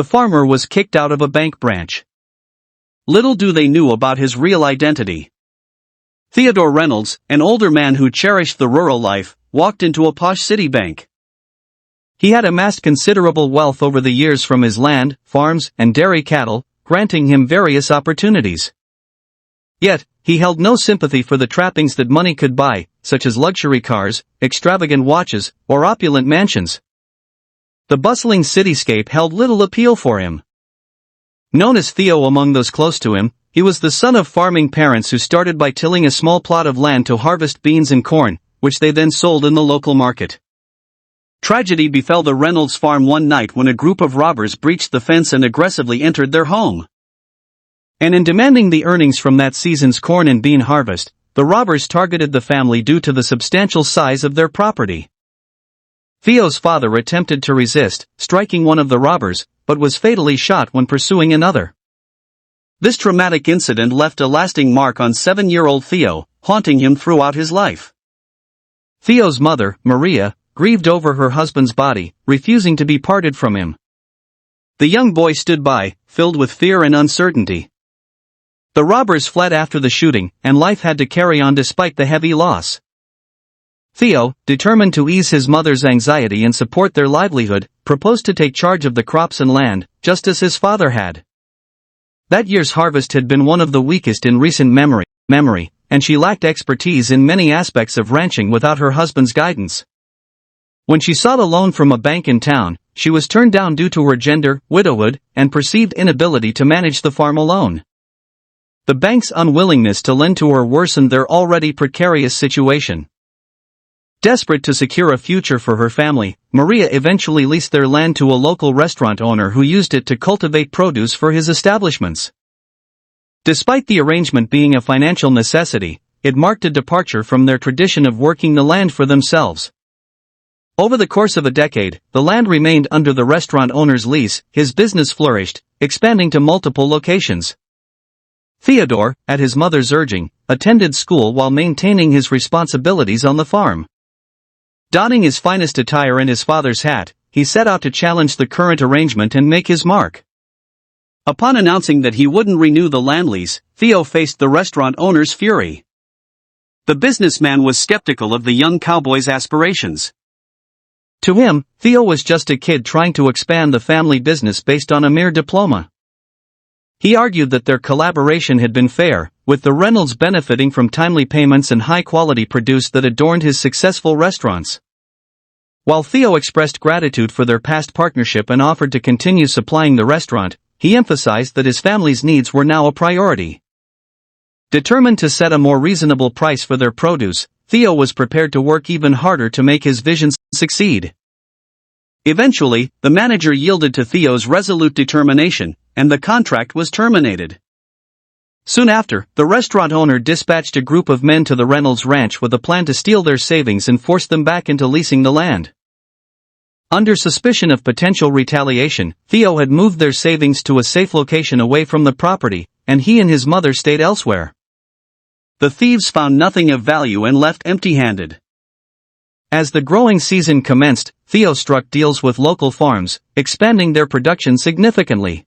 The farmer was kicked out of a bank branch. Little do they knew about his real identity. Theodore Reynolds, an older man who cherished the rural life, walked into a posh city bank. He had amassed considerable wealth over the years from his land, farms, and dairy cattle, granting him various opportunities. Yet, he held no sympathy for the trappings that money could buy, such as luxury cars, extravagant watches, or opulent mansions. The bustling cityscape held little appeal for him. Known as Theo among those close to him, he was the son of farming parents who started by tilling a small plot of land to harvest beans and corn, which they then sold in the local market. Tragedy befell the Reynolds farm one night when a group of robbers breached the fence and aggressively entered their home. And in demanding the earnings from that season's corn and bean harvest, the robbers targeted the family due to the substantial size of their property. Theo's father attempted to resist, striking one of the robbers, but was fatally shot when pursuing another. This traumatic incident left a lasting mark on 7-year-old Theo, haunting him throughout his life. Theo's mother, Maria, grieved over her husband's body, refusing to be parted from him. The young boy stood by, filled with fear and uncertainty. The robbers fled after the shooting, and life had to carry on despite the heavy loss. Theo, determined to ease his mother's anxiety and support their livelihood, proposed to take charge of the crops and land, just as his father had. That year's harvest had been one of the weakest in recent memory, and she lacked expertise in many aspects of ranching without her husband's guidance. When she sought a loan from a bank in town, she was turned down due to her gender, widowhood, and perceived inability to manage the farm alone. The bank's unwillingness to lend to her worsened their already precarious situation. Desperate to secure a future for her family, Maria eventually leased their land to a local restaurant owner who used it to cultivate produce for his establishments. Despite the arrangement being a financial necessity, it marked a departure from their tradition of working the land for themselves. Over the course of a decade, the land remained under the restaurant owner's lease, his business flourished, expanding to multiple locations. Theodore, at his mother's urging, attended school while maintaining his responsibilities on the farm. Donning his finest attire and his father's hat, he set out to challenge the current arrangement and make his mark. Upon announcing that he wouldn't renew the land lease, Theo faced the restaurant owner's fury. The businessman was skeptical of the young cowboy's aspirations. To him, Theo was just a kid trying to expand the family business based on a mere diploma. He argued that their collaboration had been fair, with the Reynolds benefiting from timely payments and high-quality produce that adorned his successful restaurants. While Theo expressed gratitude for their past partnership and offered to continue supplying the restaurant, he emphasized that his family's needs were now a priority. Determined to set a more reasonable price for their produce, Theo was prepared to work even harder to make his vision succeed. Eventually, the manager yielded to Theo's resolute determination, and the contract was terminated. Soon after, the restaurant owner dispatched a group of men to the Reynolds ranch with a plan to steal their savings and force them back into leasing the land. Under suspicion of potential retaliation, Theo had moved their savings to a safe location away from the property, and he and his mother stayed elsewhere. The thieves found nothing of value and left empty-handed. As the growing season commenced, Theo struck deals with local farms, expanding their production significantly.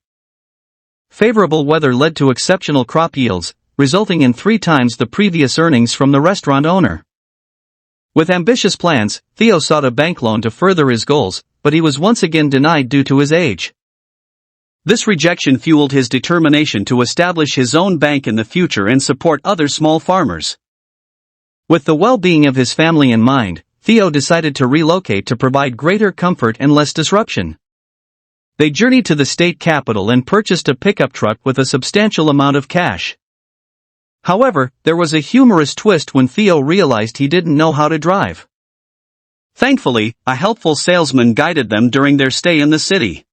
Favorable weather led to exceptional crop yields, resulting in 3 times the previous earnings from the restaurant owner. With ambitious plans, Theo sought a bank loan to further his goals, but he was once again denied due to his age. This rejection fueled his determination to establish his own bank in the future and support other small farmers. With the well-being of his family in mind, Theo decided to relocate to provide greater comfort and less disruption. They journeyed to the state capital and purchased a pickup truck with a substantial amount of cash. However, there was a humorous twist when Theo realized he didn't know how to drive. Thankfully, a helpful salesman guided them during their stay in the city.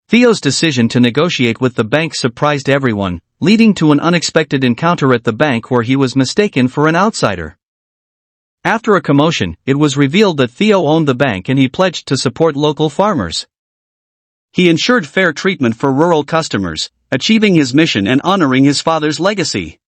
Theo's decision to negotiate with the bank surprised everyone, leading to an unexpected encounter at the bank where he was mistaken for an outsider. After a commotion, it was revealed that Theo owned the bank and he pledged to support local farmers. He ensured fair treatment for rural customers, achieving his mission and honoring his father's legacy.